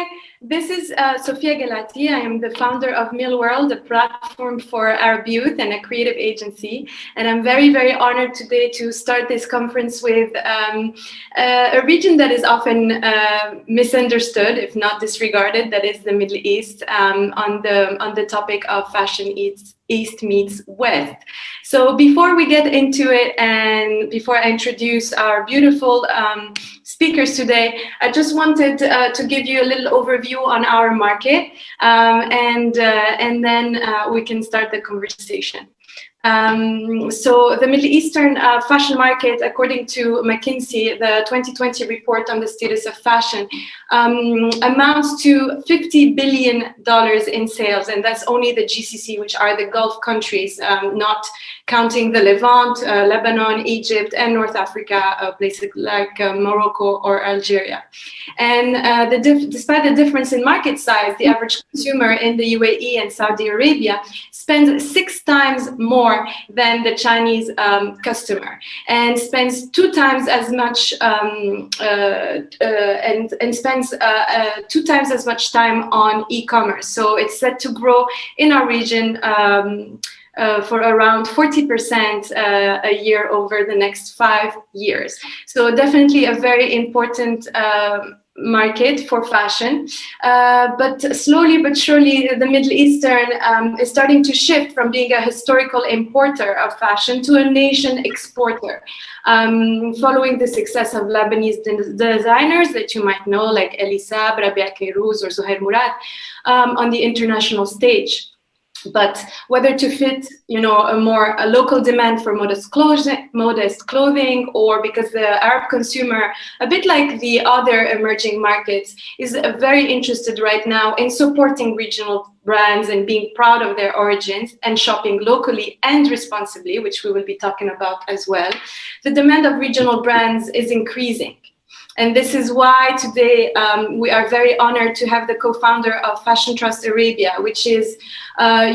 Hi, this is Sofia Guellaty. I am the founder of Mille, a platform for Arab youth and a creative agency. And I'm very, very honored today to start this conference with a region that is often misunderstood, if not disregarded, that is the Middle East, on the topic of fashion East meets West. So before we get into it and before I introduce our beautiful speakers today, I just wanted to give you a little overview on our market, and then we can start the conversation. So the Middle Eastern fashion market, according to McKinsey, the 2020 report on the status of fashion, amounts to $50 billion in sales, and that's only the GCC, which are the Gulf countries, not counting the Levant, Lebanon, Egypt, and North Africa, places like Morocco or Algeria. And despite the difference in market size, the average consumer in the UAE and Saudi Arabia spends 6 times more than the Chinese customer, and spends 2 times as much and spends 2 times as much time on e-commerce. So it's set to grow in our region for around 40% a year over the next 5 years. So definitely a very important market for fashion, but slowly but surely the Middle Eastern is starting to shift from being a historical importer of fashion to a nation exporter, following the success of Lebanese designers that you might know, like Elisa, Rabia Kairouz, or Zuhair Murad, on the international stage. But whether to fit, a local demand for modest clothing, or because the Arab consumer, a bit like the other emerging markets, is very interested right now in supporting regional brands and being proud of their origins and shopping locally and responsibly, which we will be talking about as well, the demand of regional brands is increasing. And this is why today we are very honored to have the co-founder of Fashion Trust Arabia, which is, a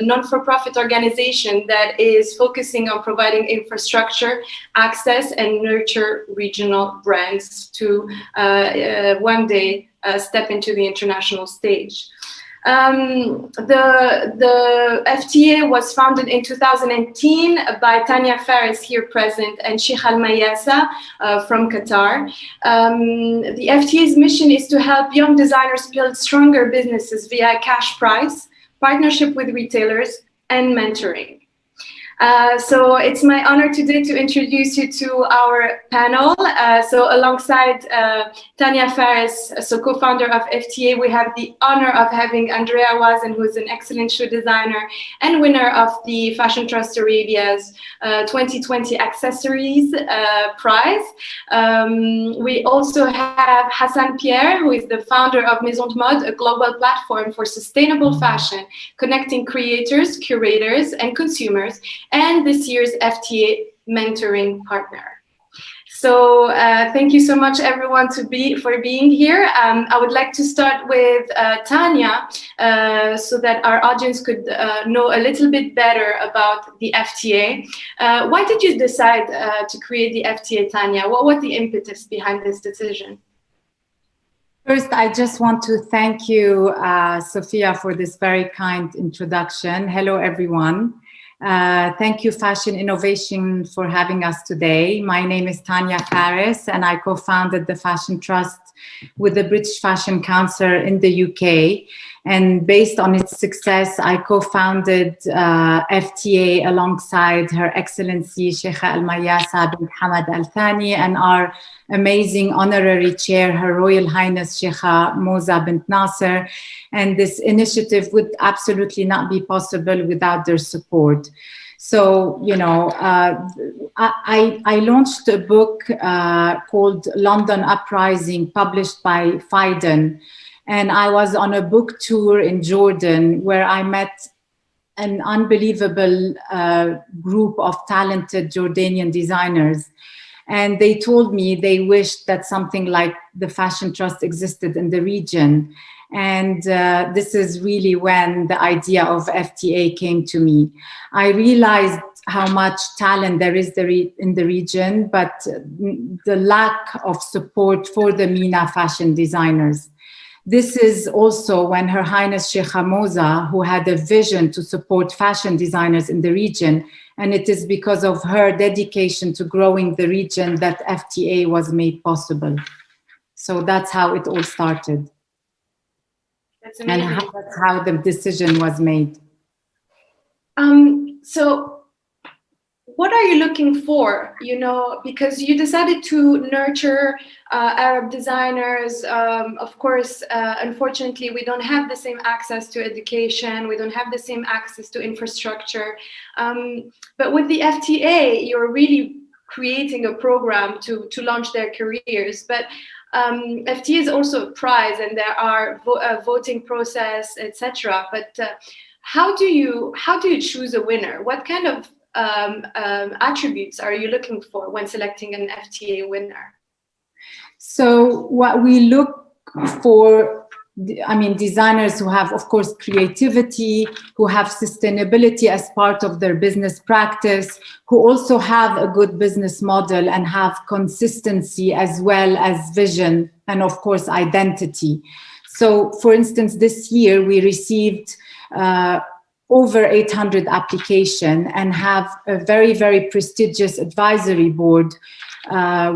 non-for-profit organization that is focusing on providing infrastructure, access, and nurture regional brands to one day step into the international stage. The FTA was founded in 2010 by Tania Fares, here present, and Sheikh Al Mayasa from Qatar. The FTA's mission is to help young designers build stronger businesses via cash prize, partnership with retailers, and mentoring. So it's my honor today to introduce you to our panel. So alongside Tania Fares, so co-founder of FTA, we have the honor of having Andrea Wazen, who is an excellent shoe designer and winner of the Fashion Trust Arabia's 2020 accessories prize. We also have Hassan Pierre, who is the founder of MAISON, a global platform for sustainable fashion, connecting creators, curators, and consumers, and this year's FTA mentoring partner. So thank you so much, everyone, for being here. I would like to start with Tania, so that our audience could know a little bit better about the FTA. Why did you decide to create the FTA, Tania? What was the impetus behind this decision? First, I just want to thank you, Sofia, for this very kind introduction. Hello, everyone. Thank you, Fashinnovation, for having us today. My name is Tania Fares, and I co-founded the Fashion Trust with the British Fashion Council in the UK. And based on its success, I co-founded FTA alongside Her Excellency Sheikh Al Mayasa bin Hamad Al Thani and our amazing honorary chair, Her Royal Highness Sheikha Moza bint Nasser. And this initiative would absolutely not be possible without their support. So, I launched a book called London Uprising, published by Phaidon. And I was on a book tour in Jordan where I met an unbelievable group of talented Jordanian designers. And they told me they wished that something like the Fashion Trust existed in the region. And this is really when the idea of FTA came to me. I realized how much talent there is in the region, but the lack of support for the MENA fashion designers. This is also when Her Highness Sheikh Moza, who had a vision to support fashion designers in the region, and it is because of her dedication to growing the region that FTA was made possible. So that's how it all started. That's amazing. And that's how the decision was made. So what are you looking for, you know, because you decided to nurture Arab designers. Of course, unfortunately, we don't have the same access to education. We don't have the same access to infrastructure. But with the FTA, you're really creating a program to launch their careers. But FTA is also a prize, and there are voting process, etc. But how do you choose a winner? What kind of attributes are you looking for when selecting an FTA winner? So what we look for, I mean, designers who have, of course, creativity, who have sustainability as part of their business practice, who also have a good business model and have consistency as well as vision and, of course, identity. So, for instance, this year we received over 800 applications and have a very, very prestigious advisory board.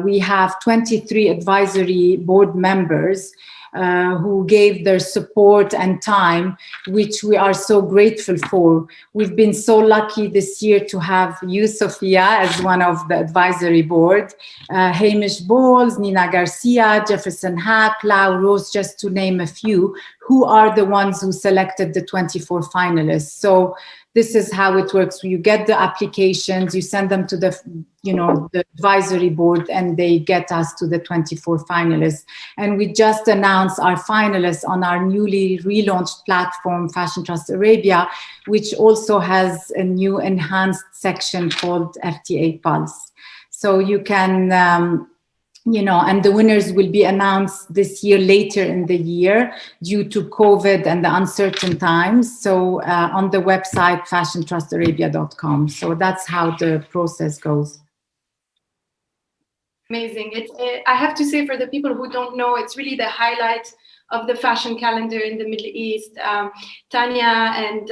We have 23 advisory board members who gave their support and time, which we are so grateful for. We've been so lucky this year to have you, Sofia, as one of the advisory board, Hamish Bowles, Nina Garcia, Jefferson Hack, Lau Rose, just to name a few, who are the ones who selected the 24 finalists. So this is how it works. You get the applications, you send them to the, you know, the advisory board, and they get us to the 24 finalists. And we just announced our finalists on our newly relaunched platform, Fashion Trust Arabia, which also has a new enhanced section called FTA Pulse. So you can, you know, and the winners will be announced this year, later in the year, due to COVID and the uncertain times. So on the website, fashiontrustarabia.com. So that's how the process goes. Amazing. I have to say, for the people who don't know, it's really the highlight of the fashion calendar in the Middle East. Tania and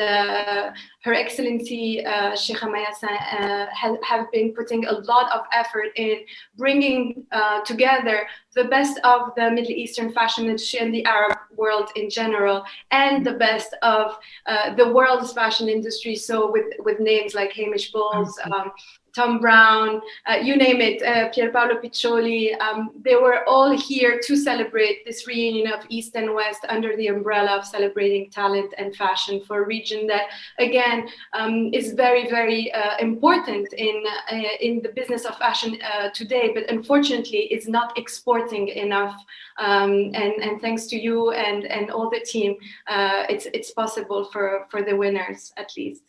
Her Excellency Sheikh Moza have been putting a lot of effort in bringing together the best of the Middle Eastern fashion industry and the Arab world in general, and the best of the world's fashion industry. So with names like Hamish Bowles, Tom Brown, you name it, Pier Paolo Piccioli, they were all here to celebrate this reunion of East and West under the umbrella of celebrating talent and fashion for a region that, again, is very, very important in the business of fashion today, but unfortunately is not exporting enough. And thanks to you and all the team, it's possible for the winners, at least.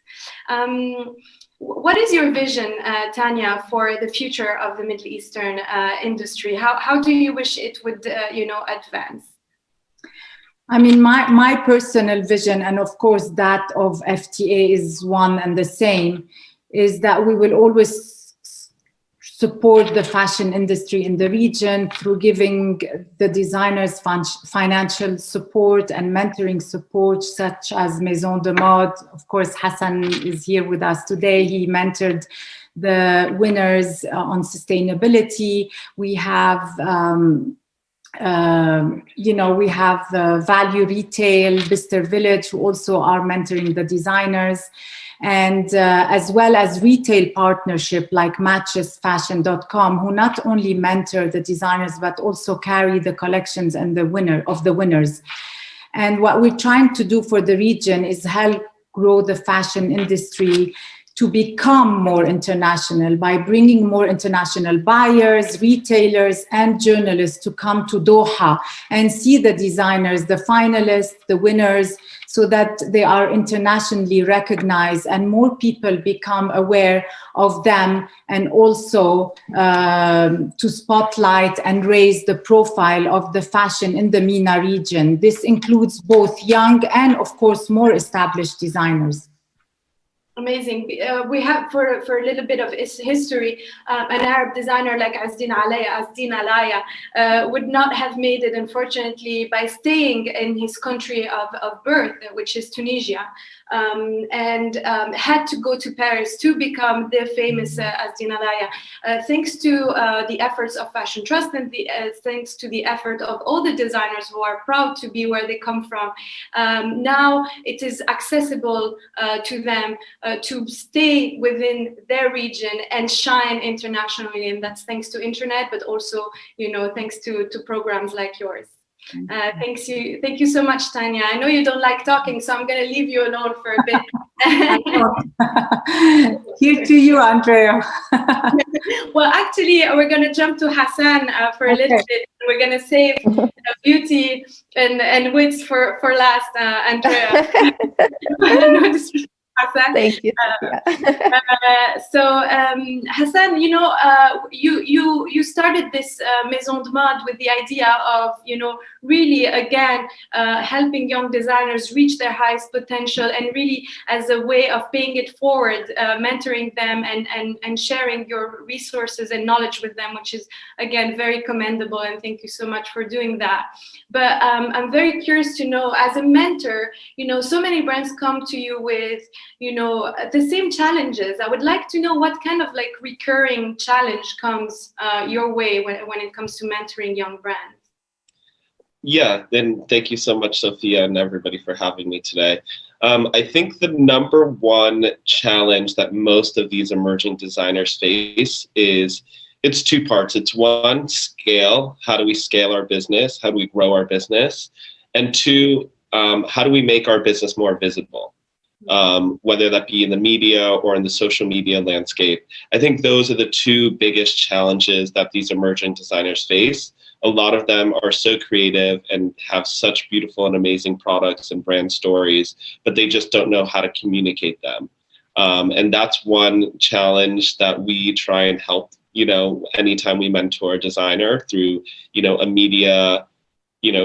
What is your vision, Tania, for the future of the Middle Eastern industry? How do you wish it would, you know, advance? I mean, my personal vision, and of course that of FTA is one and the same, is that we will always support the fashion industry in the region through giving the designers financial support and mentoring support, such as Maison de Mode. Of course, Hassan is here with us today. He mentored the winners on sustainability. We have, you know, we have Value Retail, Bister Village, who also are mentoring the designers. And as well as retail partnership like matchesfashion.com, who not only mentor the designers, but also carry the collections and the winners. And what we're trying to do for the region is help grow the fashion industry to become more international by bringing more international buyers, retailers, and journalists to come to Doha and see the designers, the finalists, the winners, so that they are internationally recognized and more people become aware of them, and also to spotlight and raise the profile of the fashion in the MENA region. This includes both young and, of course, more established designers. Amazing. We have, for a little bit of history, an Arab designer like Azdin Alaya would not have made it, unfortunately, by staying in his country of birth, which is Tunisia, and had to go to Paris to become the famous Azdin Alaya. Thanks to the efforts of Fashion Trust and thanks to the effort of all the designers who are proud to be where they come from, now it is accessible to them to stay within their region and shine internationally, and that's thanks to internet, but also, thanks to programs like yours. Thank you so much, Tania. I know you don't like talking, so I'm going to leave you alone for a bit. Here to you, Andrea. Well, actually, we're going to jump to Hassan for a little bit. We're going to save beauty and wits for last, Andrea. Hassan. Thank you. Hassan, you started this Maison de Mode with the idea of, really, again, helping young designers reach their highest potential, and really as a way of paying it forward, mentoring them and sharing your resources and knowledge with them, which is, again, very commendable, and thank you so much for doing that. But I'm very curious to know, as a mentor, so many brands come to you with, the same challenges. I would like to know what kind of recurring challenge comes your way when it comes to mentoring young brands. Yeah, then thank you so much, Sofia, and everybody for having me today. I think the number one challenge that most of these emerging designers face it's two parts. It's one, scale. How do we scale our business? How do we grow our business? And two, how do we make our business more visible? Whether that be in the media or in the social media landscape. I think those are the two biggest challenges that these emerging designers face. A lot of them are so creative and have such beautiful and amazing products and brand stories, but they just don't know how to communicate them. And that's one challenge that we try and help, anytime we mentor a designer through, a media,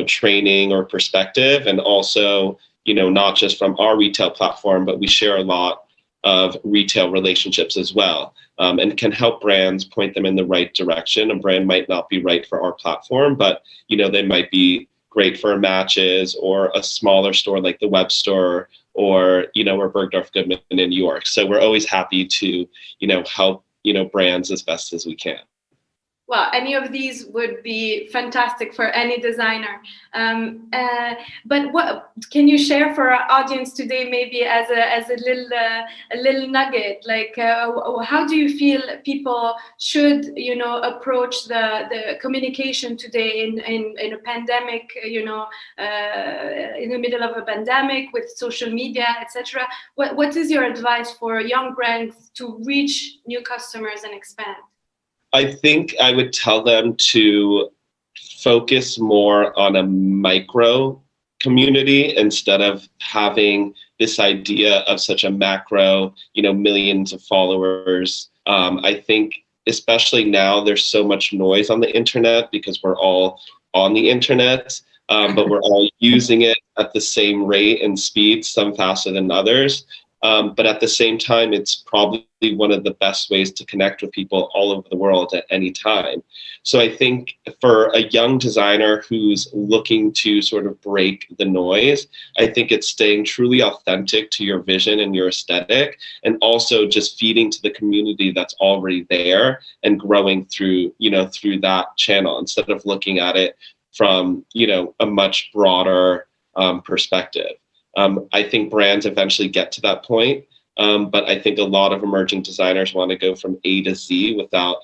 training or perspective, and also, not just from our retail platform, but we share a lot of retail relationships as well, and can help brands point them in the right direction. A brand might not be right for our platform, but they might be great for Matches or a smaller store like the Web Store or or Bergdorf Goodman in New York. So we're always happy to help brands as best as we can. Well, any of these would be fantastic for any designer. But what can you share for our audience today, maybe as a little nugget? How do you feel people should, approach the communication today in a pandemic? In the middle of a pandemic with social media, etc. What is your advice for young brands to reach new customers and expand? I think I would tell them to focus more on a micro community instead of having this idea of such a macro, millions of followers. I think especially now there's so much noise on the internet because we're all on the internet, but we're all using it at the same rate and speed, some faster than others. But at the same time, it's probably one of the best ways to connect with people all over the world at any time. So I think for a young designer who's looking to sort of break the noise, I think it's staying truly authentic to your vision and your aesthetic, and also just feeding to the community that's already there and growing through, through that channel instead of looking at it from, a much broader perspective. I think brands eventually get to that point, but I think a lot of emerging designers want to go from A to Z without,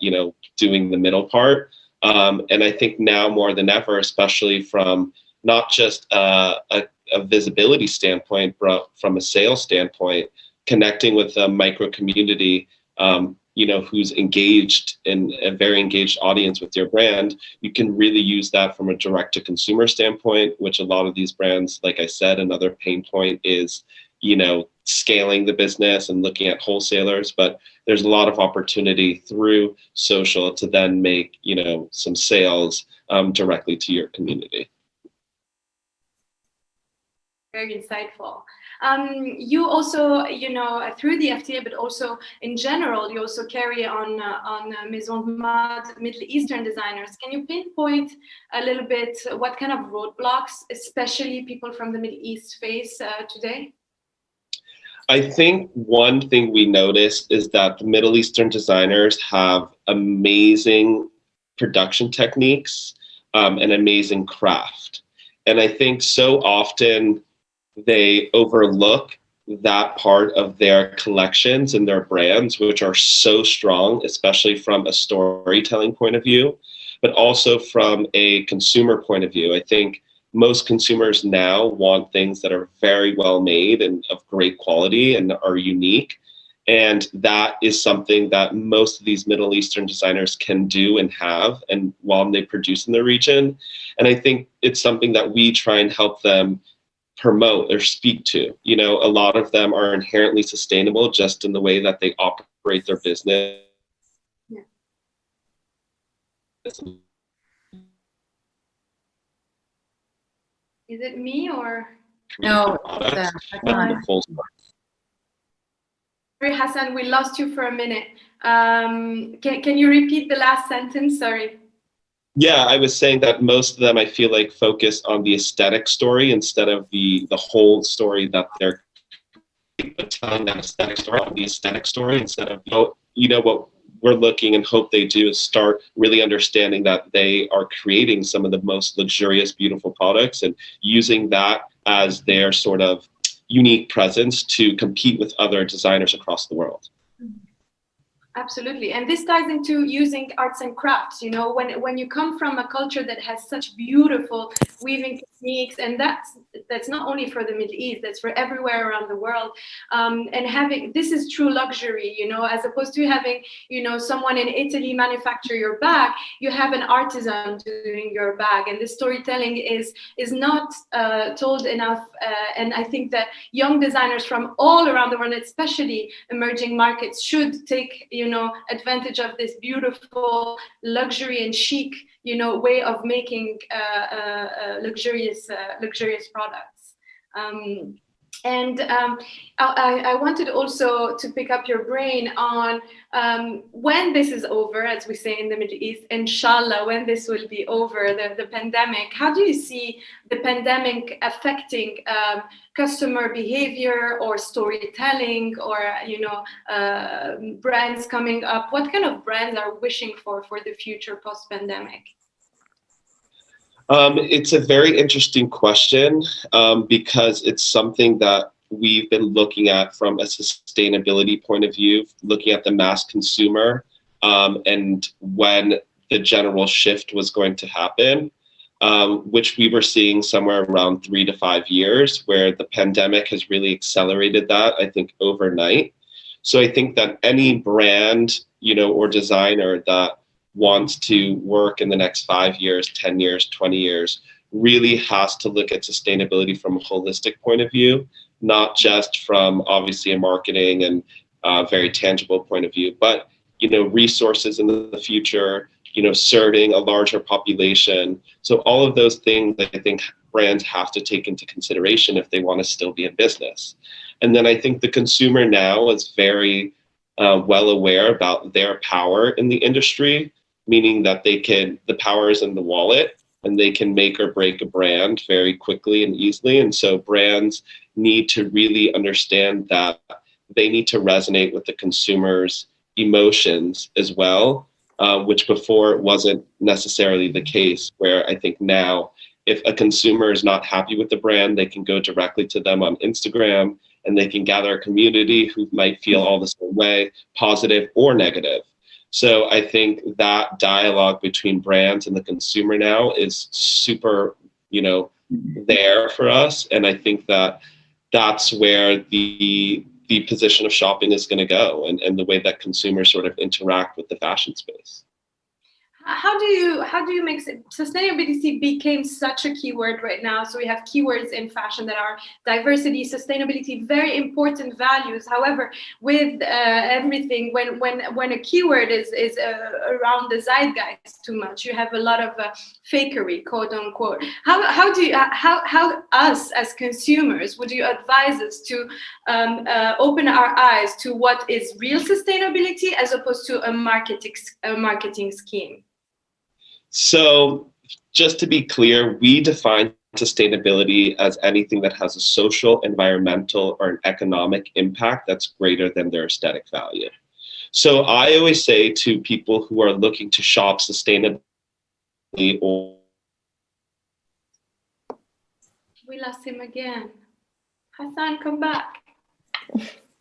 doing the middle part. And I think now more than ever, especially from not just a visibility standpoint, but from a sales standpoint, connecting with a micro community, who's engaged in a very engaged audience with your brand, you can really use that from a direct to consumer standpoint, which a lot of these brands, like I said, another pain point is, scaling the business and looking at wholesalers, but there's a lot of opportunity through social to then make, some sales directly to your community. Very insightful. You also, you know, through the FTA, but also in general, you also carry on Maison de Mode, Middle Eastern designers. Can you pinpoint a little bit what kind of roadblocks, especially people from the Middle East, face today? I think one thing we noticed is that the Middle Eastern designers have amazing production techniques and amazing craft. And I think so often they overlook that part of their collections and their brands, which are so strong, especially from a storytelling point of view, but also from a consumer point of view. I think most consumers now want things that are very well made and of great quality and are unique. And that is something that most of these Middle Eastern designers can do and have, and while they produce in the region. And I think it's something that we try and help them promote or speak to. You know, a lot of them are inherently sustainable just in the way that they operate their business. Yeah. Is it me or? No, Wonderful. Sorry, Hassan, we lost you for a minute. Can you repeat the last sentence? Sorry. Yeah, I was saying that most of them, I feel like, focus on the aesthetic story instead of the whole story that they're telling, that aesthetic story, on the aesthetic story instead of, you know, what we're looking and hope they do is start really understanding that they are creating some of the most luxurious, beautiful products and using that as their sort of unique presence to compete with other designers across the world. Absolutely. And this ties into using arts and crafts. You know, when you come from a culture that has such beautiful weaving techniques, and that's not only for the Middle East, that's for everywhere around the world. And having, this is true luxury, you know, as opposed to having, you know, someone in Italy manufacture your bag, you have an artisan doing your bag. And this storytelling is not told enough. And I think that young designers from all around the world, especially emerging markets, should take, you know, advantage of this beautiful luxury and chic, you know, way of making luxurious products. I wanted also to pick up your brain on when this is over, as we say in the Middle East, inshallah, when this will be over, the pandemic. How do you see the pandemic affecting customer behavior or storytelling, or, you know, brands coming up? What kind of brands are wishing for the future post-pandemic? It's a very interesting question because it's something that we've been looking at from a sustainability point of view, looking at the mass consumer and when the general shift was going to happen, which we were seeing somewhere around 3 to 5 years, where the pandemic has really accelerated that, I think, overnight. So I think that any brand, you know, or designer that wants to work in the next 5 years, 10 years, 20 years, really has to look at sustainability from a holistic point of view, not just from obviously a marketing and very tangible point of view, but, you know, resources in the future, you know, serving a larger population. So all of those things I think brands have to take into consideration if they want to still be in business. And then I think the consumer now is very well aware about their power in the industry, meaning that the power is in the wallet and they can make or break a brand very quickly and easily. And so brands need to really understand that they need to resonate with the consumer's emotions as well, which before wasn't necessarily the case, where I think now if a consumer is not happy with the brand, they can go directly to them on Instagram and they can gather a community who might feel all the same way, positive or negative. So I think that dialogue between brands and the consumer now is super, you know, there for us. And I think that that's where the position of shopping is going to go, and the way that consumers sort of interact with the fashion space. how do you make sustainability became such a keyword right now? So we have keywords in fashion that are diversity, sustainability, very important values. However, with everything, when a keyword is around the zeitgeist too much, you have a lot of fakery, quote unquote. How us as consumers would you advise us to open our eyes to what is real sustainability as opposed to a marketing scheme? So just to be clear, we define sustainability as anything that has a social, environmental, or an economic impact that's greater than their aesthetic value. So I always say to people who are looking to shop sustainably or... We lost him again. Hassan, come back.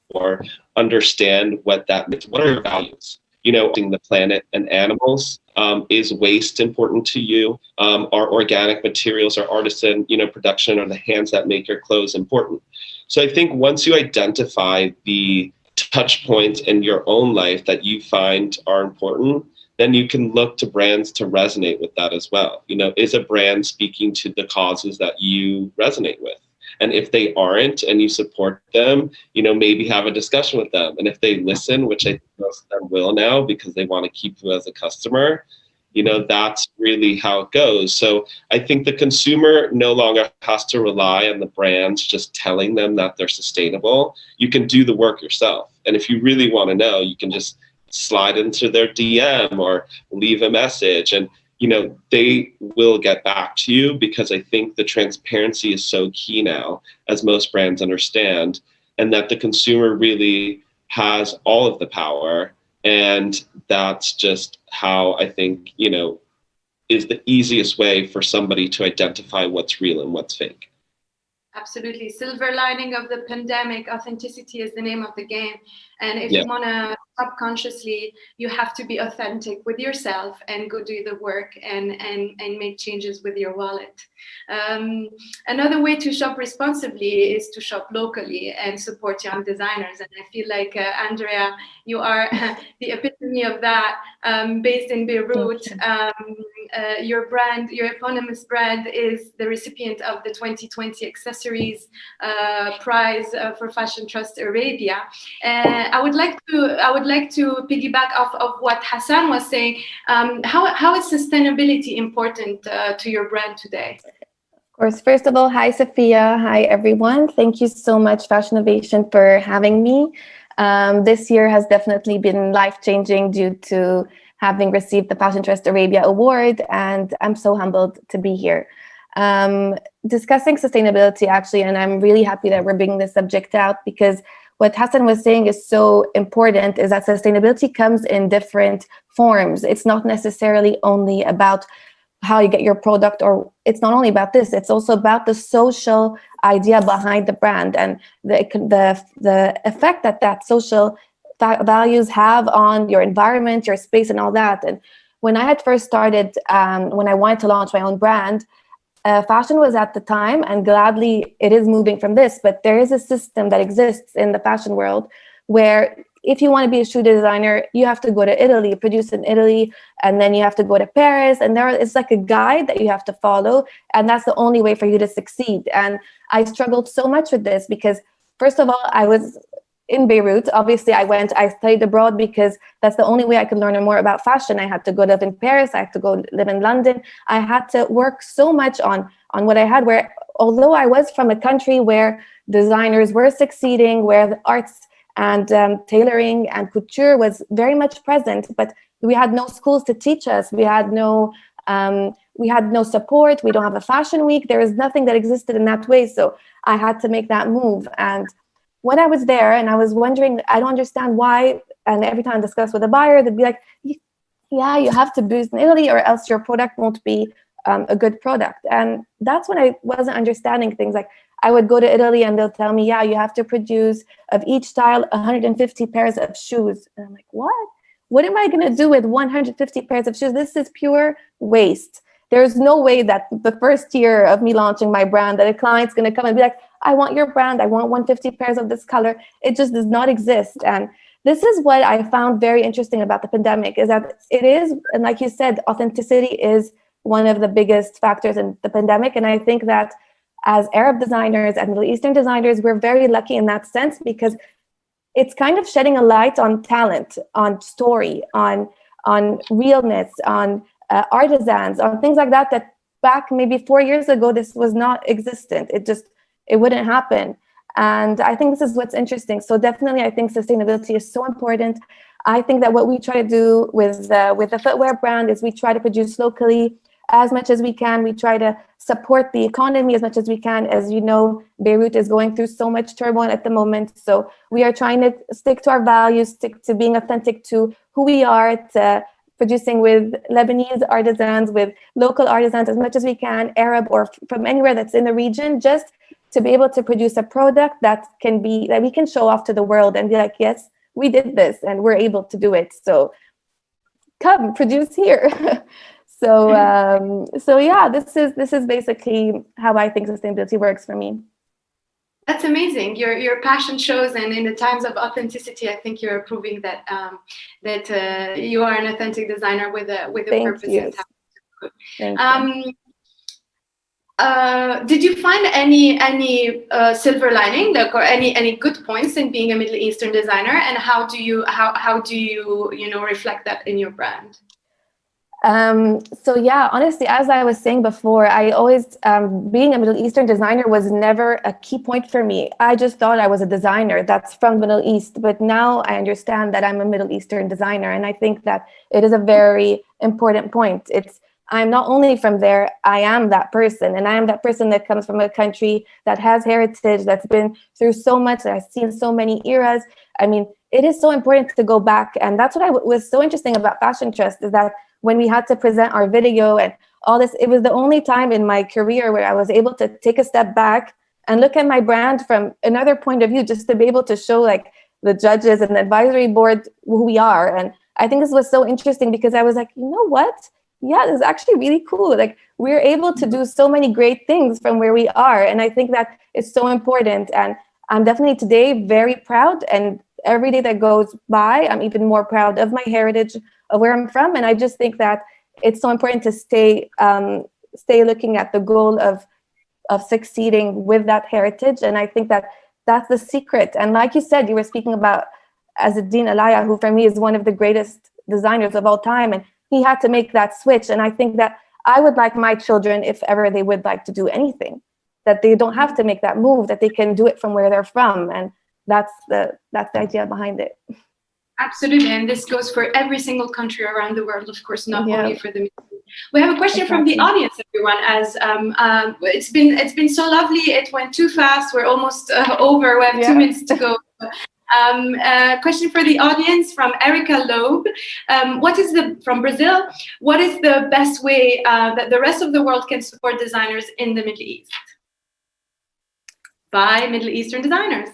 Or understand what are your values? You know, the planet and animals. Is waste important to you? Are organic materials or artisan, production, or the hands that make your clothes important? So I think once you identify the touch points in your own life that you find are important, then you can look to brands to resonate with that as well. Is a brand speaking to the causes that you resonate with? And if they aren't and you support them, maybe have a discussion with them. And if they listen, which I think most of them will now because they want to keep you as a customer, that's really how it goes. So I think the consumer no longer has to rely on the brands just telling them that they're sustainable. You can do the work yourself. And if you really want to know, you can just slide into their DM or leave a message, and they will get back to you, because I think the transparency is so key now, as most brands understand, and that the consumer really has all of the power. And that's just how I think, is the easiest way for somebody to identify what's real and what's fake. Absolutely. Silver lining of the pandemic, authenticity is the name of the game. And if you want to subconsciously, you have to be authentic with yourself and go do the work and make changes with your wallet. Another way to shop responsibly is to shop locally and support young designers. And I feel like, Andrea, you are the epitome of that, based in Beirut. Your brand, your eponymous brand, is the recipient of the 2020 Accessories Prize for Fashion Trust Arabia. I would like to piggyback off of what Hassan was saying. How is sustainability important to your brand today? Of course, first of all, hi Sofia, hi everyone. Thank you so much, Fashinnovation, for having me. This year has definitely been life-changing due to having received the Fashion Trust Arabia Award, and I'm so humbled to be here. Discussing sustainability, actually, and I'm really happy that we're bringing this subject out, because what Hassan was saying is so important, is that sustainability comes in different forms. It's not necessarily only about how you get your product, or it's not only about this, it's also about the social idea behind the brand and the effect that social values have on your environment, your space, and all that. And when I had first started, when I wanted to launch my own brand, fashion was at the time, and gladly it is moving from this, but there is a system that exists in the fashion world where if you want to be a shoe designer, you have to go to Italy, produce in Italy, and then you have to go to Paris, and it's like a guide that you have to follow, and that's the only way for you to succeed. And I struggled so much with this because, first of all, I was in Beirut. Obviously, I studied abroad because that's the only way I could learn more about fashion. I had to go live in Paris. I had to go live in London. I had to work so much on what I had, where although I was from a country where designers were succeeding, where the arts and tailoring and couture was very much present, but we had no schools to teach us. We had no support. We don't have a fashion week. There is nothing that existed in that way. So I had to make that move. And when I was there and I was wondering, I don't understand why, and every time I discuss with a buyer, they'd be like, yeah, you have to boost in Italy or else your product won't be a good product. And that's when I wasn't understanding things. Like, I would go to Italy and they'll tell me, yeah, you have to produce of each style 150 pairs of shoes. And I'm like, what? What am I going to do with 150 pairs of shoes? This is pure waste. There's no way that the first year of me launching my brand that a client's going to come and be like, I want your brand. I want 150 pairs of this color. It just does not exist. And this is what I found very interesting about the pandemic, is that it is, and like you said, authenticity is one of the biggest factors in the pandemic. And I think that as Arab designers and Middle Eastern designers, we're very lucky in that sense, because it's kind of shedding a light on talent, on story, on realness, on artisans, on things like that, that back maybe 4 years ago, this was not existent. It wouldn't happen. And I think this is what's interesting. So definitely, I think sustainability is so important. I think that what we try to do with the footwear brand is we try to produce locally as much as we can. We try to support the economy as much as we can. As you know, Beirut is going through so much turmoil at the moment. So we are trying to stick to our values, stick to being authentic to who we are, to producing with Lebanese artisans, with local artisans as much as we can, Arab or from anywhere that's in the region, just to be able to produce a product that we can show off to the world and be like, yes, we did this and we're able to do it. So come produce here. So yeah, this is basically how I think sustainability works for me. That's amazing. Your passion shows, and in the times of authenticity, I think you're proving that you are an authentic designer with a purpose. You. Thank you. Did you find any silver lining, or any good points in being a Middle Eastern designer, and how do you reflect that in your brand? So yeah, honestly, as I was saying before, I always, being a Middle Eastern designer was never a key point for me. I just thought I was a designer that's from the Middle East, but now I understand that I'm a Middle Eastern designer. And I think that it is a very important point. I'm not only from there, I am that person. And I am that person that comes from a country that has heritage, that's been through so much, that has seen so many eras. I mean, it is so important to go back. And that's what was so interesting about Fashion Trust, is that when we had to present our video and all this, it was the only time in my career where I was able to take a step back and look at my brand from another point of view, just to be able to show like the judges and the advisory board who we are. And I think this was so interesting, because I was like, you know what? Yeah, this is actually really cool. Like, we're able to do so many great things from where we are. And I think that is so important. And I'm definitely today very proud. And every day that goes by, I'm even more proud of my heritage, of where I'm from. And I just think that it's so important to stay looking at the goal of succeeding with that heritage. And I think that that's the secret. And like you said, you were speaking about Azzeddin Alaya, who for me is one of the greatest designers of all time. And he had to make that switch. And I think that I would like my children, if ever they would like to do anything, that they don't have to make that move, that they can do it from where they're from. And that's the idea behind it. Absolutely, and this goes for every single country around the world, of course, not only for the. We have a question from the audience, everyone. As it's been so lovely. It went too fast. We're almost over. We have 2 minutes to go. Question for the audience from Erica Loeb. From Brazil? What is the best way that the rest of the world can support designers in the Middle East? By Middle Eastern designers.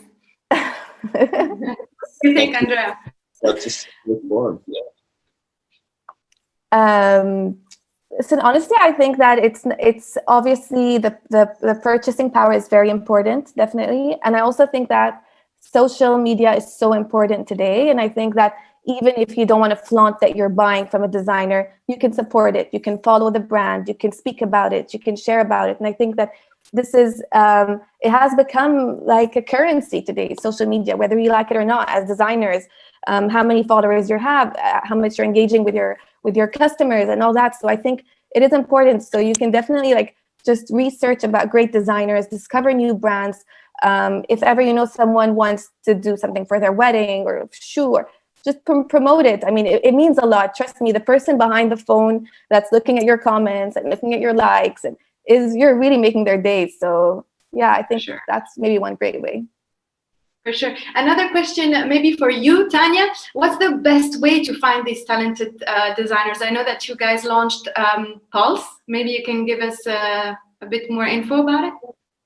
What do you think, Andrea? That's a simple form, So honestly, I think that it's obviously the purchasing power is very important, definitely. And I also think that social media is so important today. And I think that even if you don't want to flaunt that you're buying from a designer, you can support it. You can follow the brand. You can speak about it. You can share about it. And I think that this is, it has become like a currency today, social media, whether you like it or not, as designers, how many followers you have, how much you're engaging with your customers and all that. So I think it is important. So you can definitely like just research about great designers, discover new brands. If ever you know someone wants to do something for their wedding or shoe, or just promote it. I mean, it means a lot. Trust me, the person behind the phone that's looking at your comments and looking at your likes and you're really making their day. So yeah, I think that's maybe one great way. For sure. Another question maybe for you, Tania. What's the best way to find these talented designers? I know that you guys launched Pulse. Maybe you can give us a bit more info about it.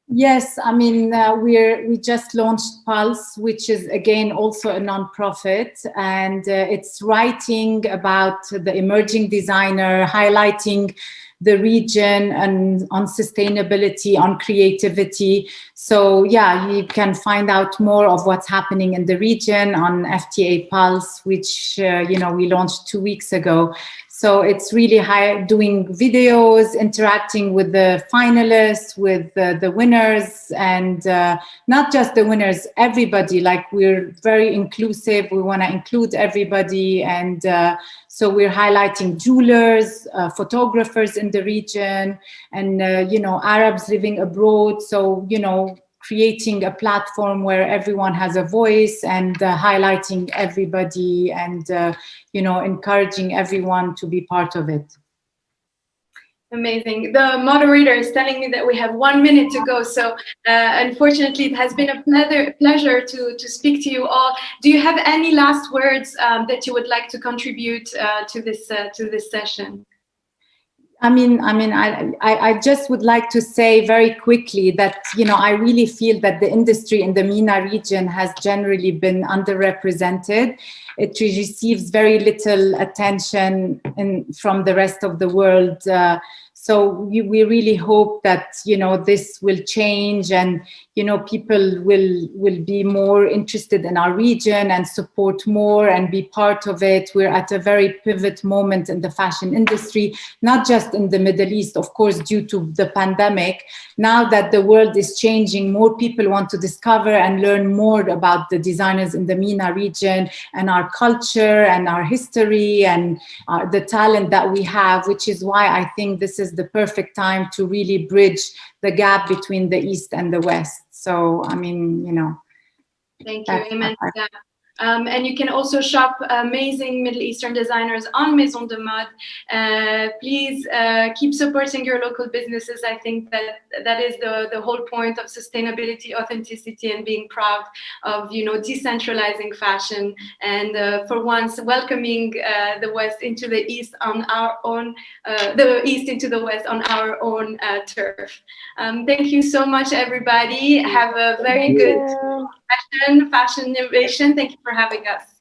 Yes, I mean, we just launched Pulse, which is again also a nonprofit, and it's writing about the emerging designer, highlighting the region and on sustainability, on creativity. So yeah, you can find out more of what's happening in the region on FTA Pulse, which you know, we launched 2 weeks ago. So it's really doing videos, interacting with the finalists, with the winners, and not just the winners, everybody. Like, we're very inclusive. We want to include everybody. And so we're highlighting jewelers, photographers in the region, and, you know, Arabs living abroad. So, you know, creating a platform where everyone has a voice, and highlighting everybody, and you know, encouraging everyone to be part of it. Amazing. The moderator is telling me that we have 1 minute to go. So unfortunately, it has been a pleasure to speak to you all. Do you have any last words that you would like to contribute to this session? I just would like to say very quickly that, you know, I really feel that the industry in the MENA region has generally been underrepresented. It receives very little attention from the rest of the world. So we really hope that, you know, this will change, and, you know, people will be more interested in our region and support more and be part of it. We're at a very pivot moment in the fashion industry, not just in the Middle East, of course, due to the pandemic. Now that the world is changing, more people want to discover and learn more about the designers in the MENA region, and our culture and our history, and the talent that we have, which is why I think this is the perfect time to really bridge the gap between the East and the West. So, I mean, you know. Thank you. Amen to that. And you can also shop amazing Middle Eastern designers on Maison de Mode. Please keep supporting your local businesses. I think that is the whole point of sustainability, authenticity, and being proud of, you know, decentralizing fashion, and for once welcoming the West into the East on our own, the East into the West on our own turf. Thank you so much, everybody. Have a very good Fashinnovation. Thank you for having us.